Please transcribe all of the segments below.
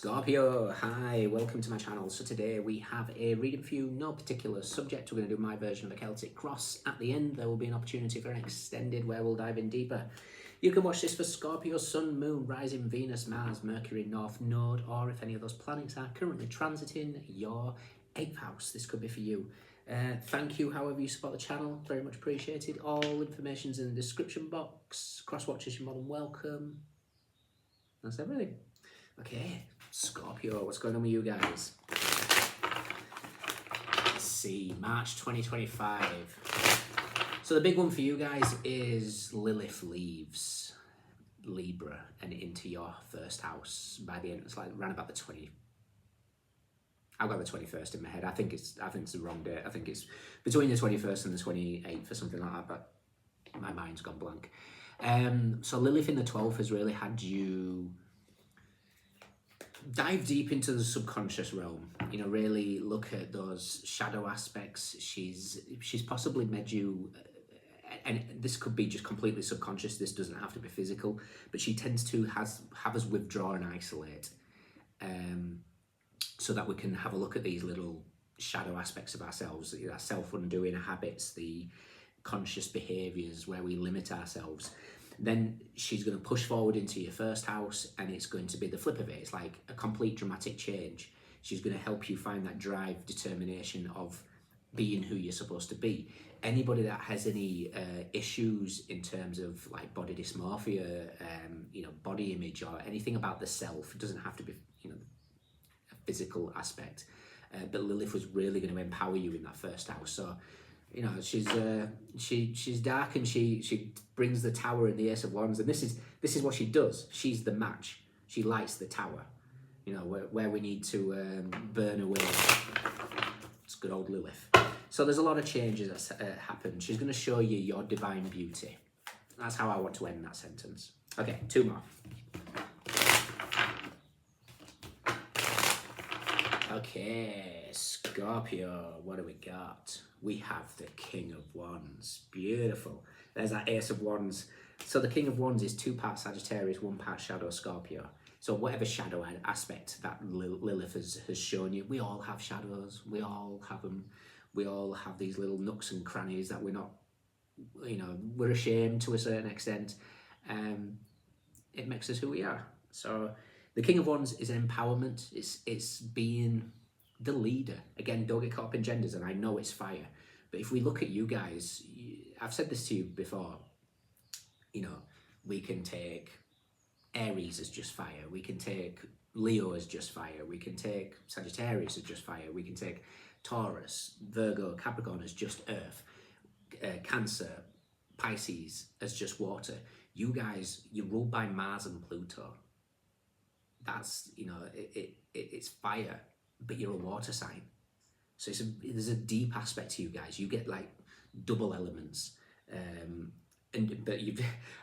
Scorpio, hi, welcome to my channel. So today we have a reading for you, no particular subject. We're going to do my version of a Celtic cross. At the end, there will be an opportunity for an extended where we'll dive in deeper. You can watch this for Scorpio, Sun, Moon, Rising, Venus, Mars, Mercury, North Node, or if any of those planets are currently transiting your 8th house. This could be for you. Thank you, however you support the channel, very much appreciated. All information's in the description box. Cross watchers, you're more than welcome. That's everything. Okay, Scorpio, what's going on with you guys? Let's see, March 2025. So the big one for you guys is Lilith leaves Libra and into your first house by the end. It's like around about the 20. I've got the 21st in my head. I think it's the wrong date. I think it's between the 21st and the 28th or something like that, but my mind's gone blank. So Lilith in the 12th has really had you dive deep into the subconscious realm, you know, really look at those shadow aspects. She's possibly made you, and this could be just completely subconscious, this doesn't have to be physical, but she tends to have us withdraw and isolate, so that we can have a look at these little shadow aspects of ourselves, our self-undoing habits, the conscious behaviors where we limit ourselves. Then she's going to push forward into your first house, and it's going to be the flip of it. It's like a complete dramatic change. She's going to help you find that drive, determination of being who you're supposed to be. Anybody that has any issues in terms of like body dysmorphia, you know, body image or anything about the self, it doesn't have to be, you know, a physical aspect. But Lilith was really going to empower you in that first house. So, you know, she's dark, and she brings the Tower and the Ace of Wands, and this is what she does. She's the match. She lights the tower, you know, where we need to burn away. It's good old Lilith. So there's a lot of changes that happen. She's going to show you your divine beauty. That's how I want to end that sentence. Okay, 2 more. Okay, Scorpio, what do we got? We have the King of Wands. Beautiful. There's that Ace of Wands. So the King of Wands is 2 parts Sagittarius, 1 part Shadow Scorpio. So whatever shadow aspect that Lilith has shown you, we all have shadows. We all have them. We all have these little nooks and crannies that we're not, you know, we're ashamed to a certain extent. It makes us who we are. So the King of Wands is empowerment. It's being the leader. Again, don't get caught up in genders, and I know it's fire, but if we look at you guys, I've said this to you before, you know, we can take Aries as just fire, we can take Leo as just fire, we can take Sagittarius as just fire, we can take Taurus, Virgo, Capricorn as just earth, Cancer, Pisces as just water. You guys, you're ruled by Mars and Pluto. That's, you know, it's fire, but you're a water sign. So there's a deep aspect to you guys. You get like double elements. But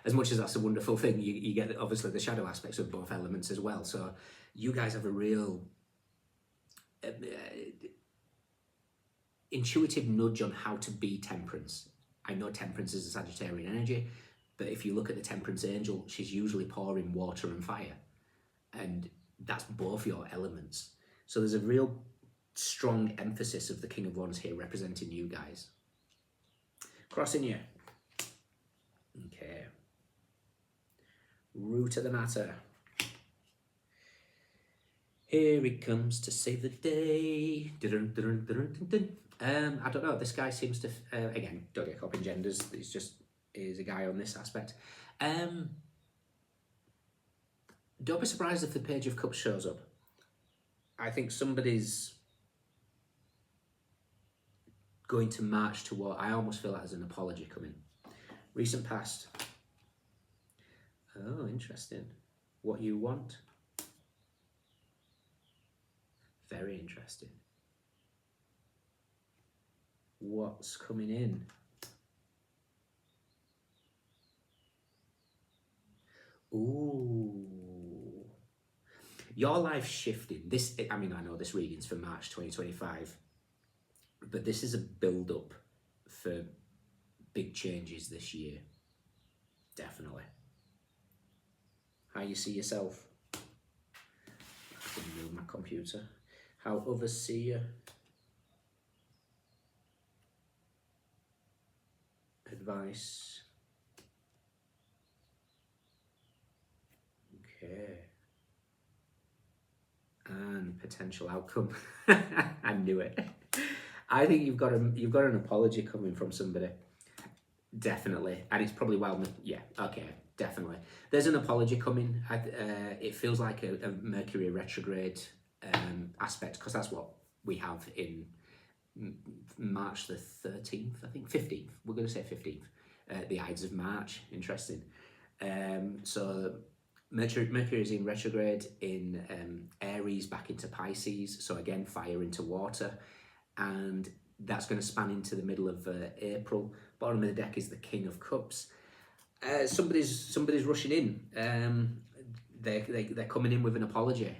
as much as that's a wonderful thing, you get obviously the shadow aspects of both elements as well. So you guys have a real intuitive nudge on how to be Temperance. I know Temperance is a Sagittarian energy, but if you look at the Temperance angel, she's usually pouring water and fire. And that's both your elements. So there's a real strong emphasis of the King of Wands here representing you guys. Crossing you. Okay. Root of the matter. Here he comes to save the day. Dun, dun, dun, dun, dun. I don't know. This guy seems to, again, don't get caught up in genders. He's a guy on this aspect. Don't be surprised if the Page of Cups shows up. I think somebody's going to march to what I almost feel like there's an apology coming. Recent past. Oh, interesting. What you want. Very interesting. What's coming in? Ooh. Your life shifting. This, I mean, I know this reading's for March 2025, but this is a build-up for big changes this year. Definitely. How you see yourself. computer. How others see you. Advice. Okay. And potential outcome. I knew it. I think you've got an apology coming from somebody. Definitely. And it's probably yeah, okay, definitely. There's an apology coming. It feels like a Mercury retrograde aspect, because that's what we have in March the 13th, I think, 15th. We're going to say 15th. The Ides of March. Interesting. So Mercury is in retrograde in Aries back into Pisces. So again, fire into water. And that's going to span into the middle of April. Bottom of the deck is the King of Cups. Somebody's rushing in. They're coming in with an apology.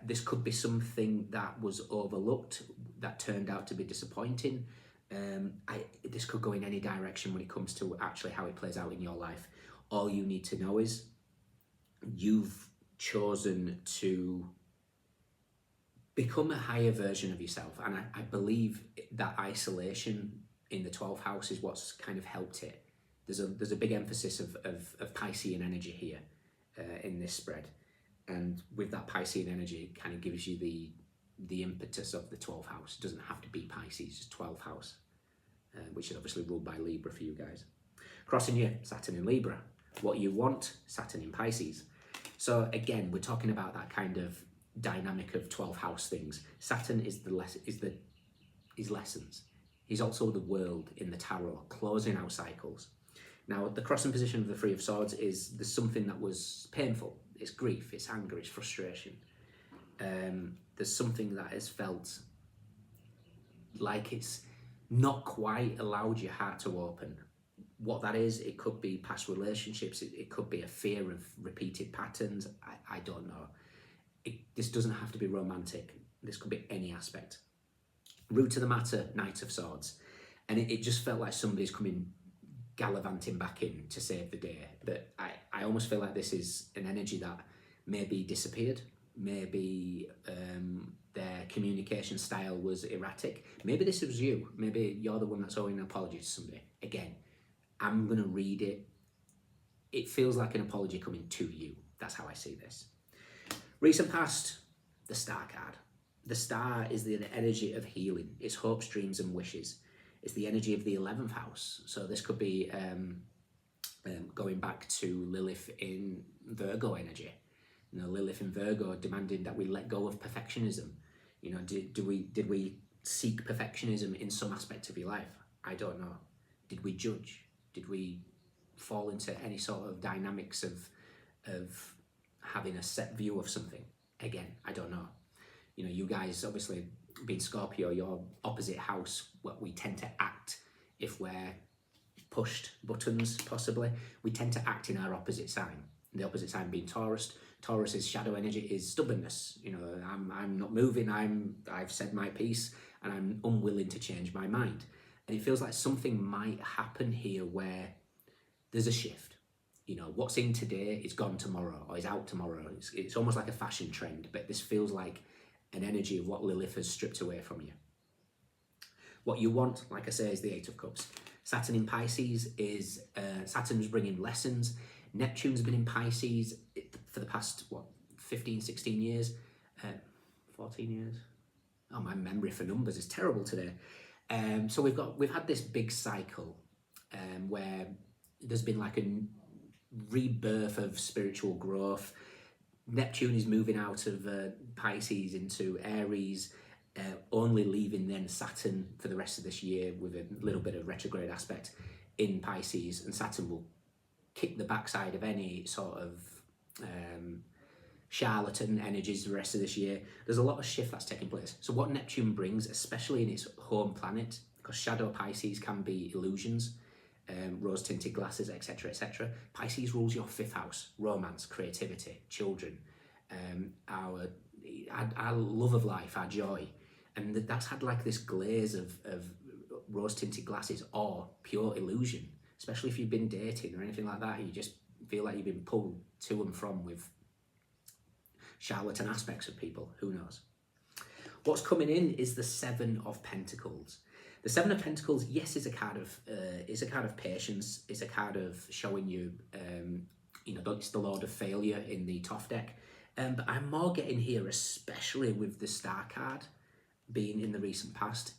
This could be something that was overlooked, that turned out to be disappointing. This could go in any direction when it comes to actually how it plays out in your life. All you need to know is you've chosen to become a higher version of yourself. And I believe that isolation in the 12th house is what's kind of helped it. There's a big emphasis of Piscean energy here in this spread. And with that Piscean energy, it kind of gives you the impetus of the 12th house. It doesn't have to be Pisces, it's 12th house, which is obviously ruled by Libra for you guys. Crossing you, Saturn in Libra. What you want, Saturn in Pisces. So again, we're talking about that kind of dynamic of 12th house things. Saturn is lessons. He's also the world in the tarot, closing out cycles. Now, the crossing position of the Three of Swords is there's something that was painful. It's grief, it's anger, it's frustration. There's something that has felt like it's not quite allowed your heart to open. What that is, it could be past relationships, it could be a fear of repeated patterns, I don't know. This doesn't have to be romantic. This could be any aspect. Root to the matter, Knight of Swords. And it just felt like somebody's coming gallivanting back in to save the day. But I almost feel like this is an energy that maybe disappeared. Maybe their communication style was erratic. Maybe this was you. Maybe you're the one that's owing an apology to somebody. Again, I'm going to read it. It feels like an apology coming to you. That's how I see this. Recent past, the Star card. The Star is the energy of healing. It's hopes, dreams, and wishes. It's the energy of the 11th house. So this could be going back to Lilith in Virgo energy. You know, Lilith in Virgo demanding that we let go of perfectionism. You know, did we seek perfectionism in some aspect of your life? I don't know. Did we judge? Did we fall into any sort of dynamics of having a set view of something? Again, I don't know. You know, you guys, obviously, being Scorpio, your opposite house, what we tend to act if we're pushed buttons, possibly. We tend to act in our opposite sign. The opposite sign being Taurus. Taurus's shadow energy is stubbornness. You know, I'm not moving, I've said my piece, and I'm unwilling to change my mind. And it feels like something might happen here where there's a shift. You know, what's in today is gone tomorrow, or is out tomorrow. It's almost like a fashion trend, but this feels like an energy of what Lilith has stripped away from you. What you want, like I say, is the Eight of Cups. Saturn in Pisces is, Saturn's bringing lessons. Neptune's been in Pisces for the past, 15, 16 years? 14 years? Oh, my memory for numbers is terrible today. So we've had this big cycle where there's been like a rebirth of spiritual growth. Neptune is moving out of Pisces into Aries, only leaving then Saturn for the rest of this year with a little bit of retrograde aspect in Pisces, and Saturn will kick the backside of any sort of charlatan energies the rest of this year. There's a lot of shift that's taking place. So what Neptune brings, especially in its home planet, because shadow Pisces can be illusions, rose-tinted glasses, etc., etc. Pisces rules your 5th house, romance, creativity, children, our love of life, our joy. And that's had like this glaze of rose-tinted glasses or pure illusion, especially if you've been dating or anything like that. You just feel like you've been pulled to and from with charlatan aspects of people, who knows. What's coming in is the Seven of Pentacles. The Seven of Pentacles, yes, is a card of patience. It's a card of showing you, it's the Lord of Failure in the Toff deck. But I'm more getting here, especially with the Star card being in the recent past,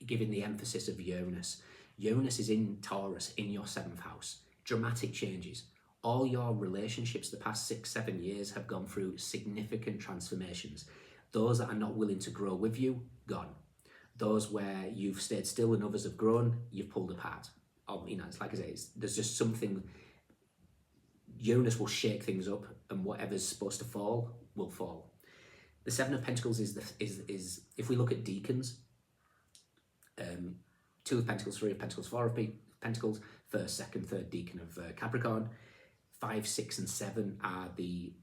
giving the emphasis of Uranus. Uranus is in Taurus, in your 7th house. Dramatic changes. All your relationships the past 6-7 years have gone through significant transformations. Those that are not willing to grow with you, gone. Those where you've stayed still and others have grown, you've pulled apart. It's like I say, there's just something. Uranus will shake things up, and whatever's supposed to fall will fall. The Seven of Pentacles is if we look at deacons, 2 of Pentacles, 3 of Pentacles, 4 of Pentacles, 1st, 2nd, 3rd deacon of Capricorn, 5, 6, and 7 are the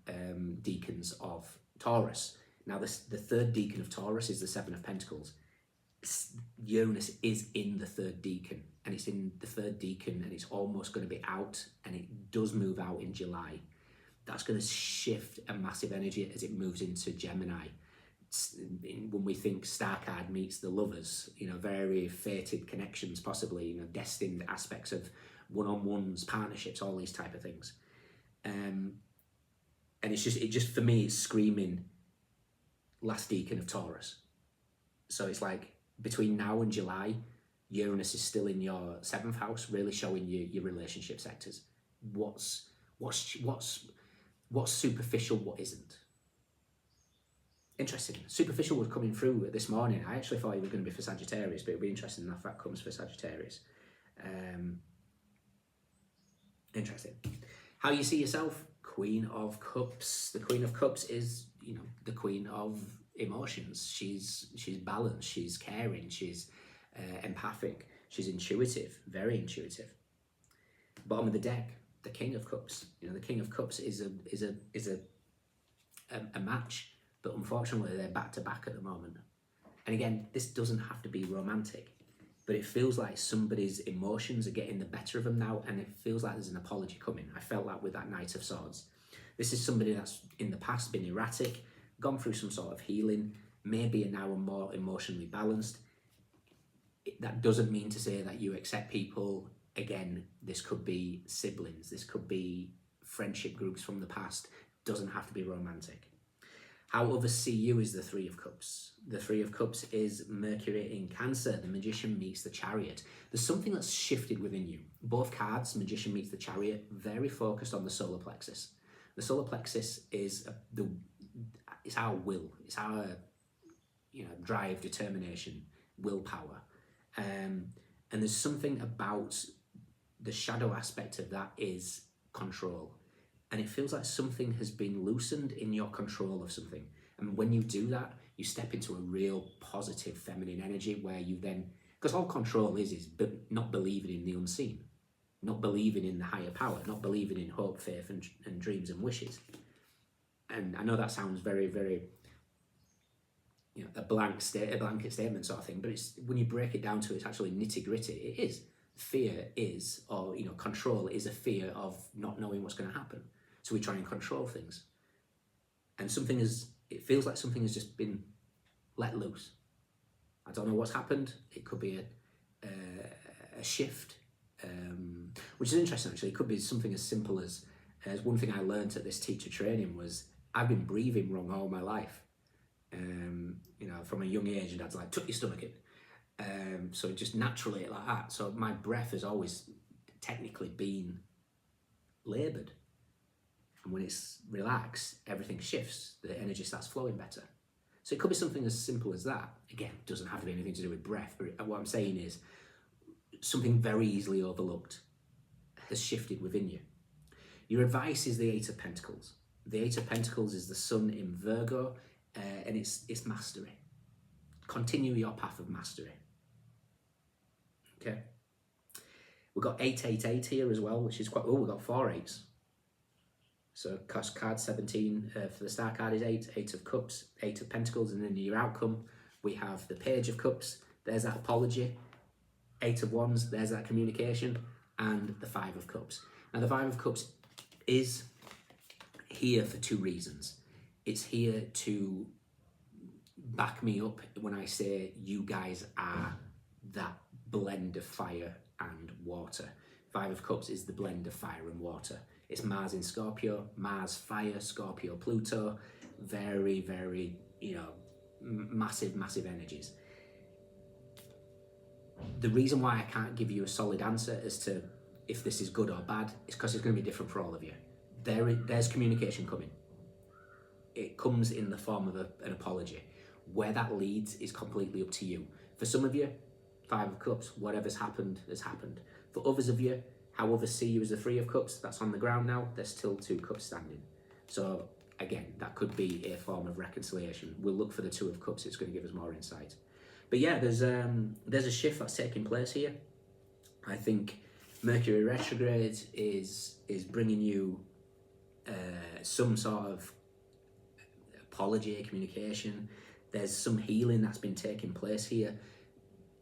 deacons of Taurus. Now, the 3rd deacon of Taurus is the 7 of Pentacles. Uranus is in the 3rd deacon, and it's in the 3rd deacon, and it's almost going to be out, and it does move out in July. That's going to shift a massive energy as it moves into Gemini. When we think Star card meets the lovers, very fated connections, possibly, destined aspects of one-on-ones, partnerships, all these type of things. And it just for me, it's screaming last deacon of Taurus. So it's like between now and July, Uranus is still in your 7th house, really showing you your relationship sectors. What's superficial, what isn't. Interesting. Superficial was coming through this morning. I actually thought it was going to be for Sagittarius, but it'll be interesting if that comes for Sagittarius. Interesting. How you see yourself? Queen of Cups. The Queen of Cups is, the queen of emotions. She's balanced, she's caring, she's empathic, she's intuitive, very intuitive. Bottom of the deck, the King of Cups. The King of Cups is a match, but unfortunately they're back to back at the moment. And again, this doesn't have to be romantic, but it feels like somebody's emotions are getting the better of them now, and it feels like there's an apology coming. I felt that with that Knight of Swords. This is somebody that's in the past been erratic, gone through some sort of healing, maybe now are more emotionally balanced. That doesn't mean to say that you accept people. Again, this could be siblings, this could be friendship groups from the past, doesn't have to be romantic. How others see you is the Three of Cups. The Three of Cups is Mercury in Cancer. The Magician meets the Chariot. There's something that's shifted within you. Both cards, Magician meets the Chariot, very focused on the solar plexus. The solar plexus is it's our will, it's our drive, determination, willpower, and there's something about the shadow aspect of that is control. And it feels like something has been loosened in your control of something. And when you do that, you step into a real positive feminine energy where you then, because all control is not believing in the unseen, not believing in the higher power, not believing in hope, faith, and dreams and wishes. And I know that sounds very, very, a blanket statement sort of thing, but it's when you break it down to it's actually nitty gritty, it is. Fear is, or control is a fear of not knowing what's going to happen. So we try and control things. And it feels like something has just been let loose. I don't know what's happened. It could be a shift, which is interesting actually. It could be something as simple as one thing I learned at this teacher training was I've been breathing wrong all my life. From a young age, and Dad's like, tuck your stomach in. So just naturally like that. So my breath has always technically been laboured. And when it's relaxed, everything shifts. The energy starts flowing better. So it could be something as simple as that. Again, it doesn't have to be anything to do with breath. But what I'm saying is something very easily overlooked has shifted within you. Your advice is the Eight of Pentacles. The Eight of Pentacles is the Sun in Virgo, and it's mastery. Continue your path of mastery. Okay. We've got 888 here as well, which is quite, we've got 4 8s. So card 17 for the Star card is 8, 8 of Cups, 8 of Pentacles, and then your outcome, we have the Page of Cups, there's that apology, 8 of Wands, there's that communication, and the 5 of Cups. Now the 5 of Cups is here for 2 reasons. It's here to back me up when I say you guys are that blend of fire and water. Five of Cups is the blend of fire and water. It's Mars in Scorpio, Mars fire, Scorpio, Pluto. Very, very, you know, massive, massive energies. The reason why I can't give you a solid answer as to if this is good or bad is because it's going to be different for all of you. There's communication coming. It comes in the form of an apology. Where that leads is completely up to you. For some of you, Five of Cups, whatever's happened has happened. For others of you, how others see you as the Three of Cups, that's on the ground now. There's still Two Cups standing. So again, that could be a form of reconciliation. We'll look for the Two of Cups. It's going to give us more insight. But yeah, there's a shift that's taking place here. I think Mercury retrograde is bringing you some sort of apology, communication. There's some healing that's been taking place here.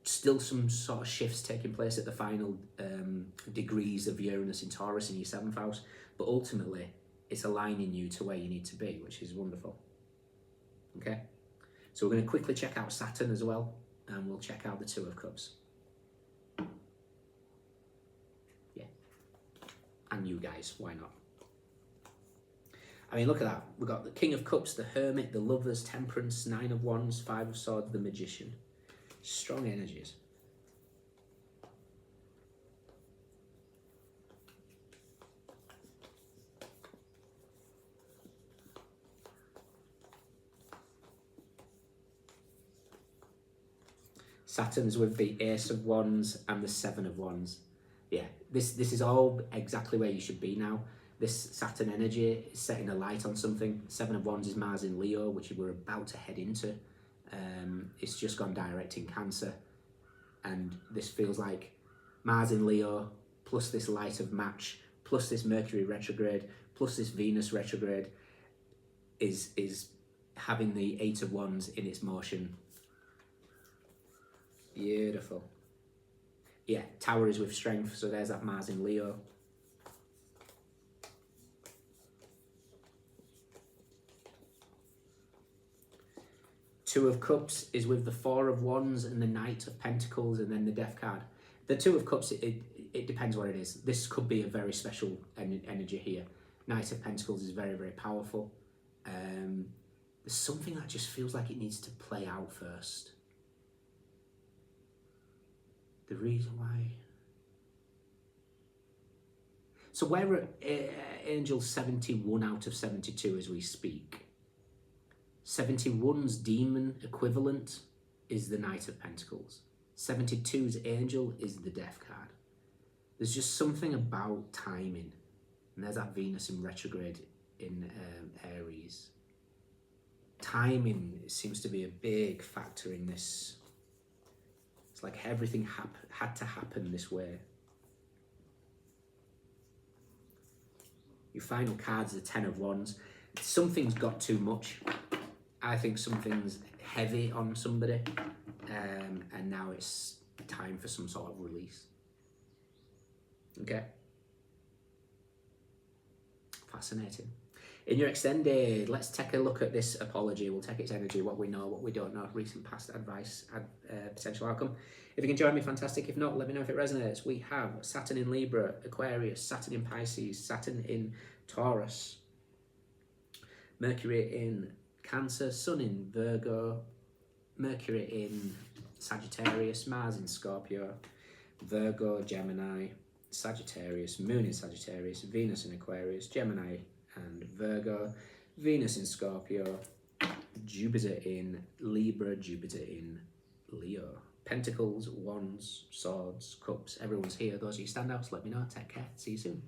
Still some sort of shifts taking place at the final degrees of Uranus in Taurus in your 7th house. But ultimately, it's aligning you to where you need to be, which is wonderful. Okay? So we're going to quickly check out Saturn as well, and we'll check out the Two of Cups. Yeah. And you guys, why not? I mean, look at that. We've got the King of Cups, the Hermit, the Lovers, Temperance, Nine of Wands, Five of Swords, the Magician. Strong energies. Saturn's with the Ace of Wands and the Seven of Wands. Yeah, this is all exactly where you should be now. This Saturn energy is setting a light on something. Seven of Wands is Mars in Leo, which we're about to head into. It's just gone direct in Cancer. And this feels like Mars in Leo, plus this light of match, plus this Mercury retrograde, plus this Venus retrograde is having the Eight of Wands in its motion. Beautiful. Yeah, Tower is with strength, so there's that Mars in Leo. Two of Cups is with the Four of Wands and the Knight of Pentacles and then the Death card. The Two of Cups, it depends what it is. This could be a very special energy here. Knight of Pentacles is very, very powerful. There's something that just feels like it needs to play out first. The reason why. So we're at Angel 71 out of 72 as we speak. 71's demon equivalent is the Knight of Pentacles. 72's angel is the Death card. There's just something about timing. And there's that Venus in retrograde in Aries. Timing seems to be a big factor in this. It's like everything had to happen this way. Your final card's the Ten of Wands. Something's got too much. I think something's heavy on somebody, and now it's time for some sort of release. Okay? Fascinating. In your extended, let's take a look at this apology. We'll take its energy, what we know, what we don't know, recent past advice, potential outcome. If you can join me, fantastic. If not, let me know if it resonates. We have Saturn in Libra, Aquarius, Saturn in Pisces, Saturn in Taurus, Mercury in Cancer, Sun in Virgo, Mercury in Sagittarius, Mars in Scorpio, Virgo, Gemini, Sagittarius, Moon in Sagittarius, Venus in Aquarius, Gemini and Virgo, Venus in Scorpio, Jupiter in Libra, Jupiter in Leo. Pentacles, Wands, Swords, Cups, everyone's here. Those are your standouts. Let me know. Take care. See you soon.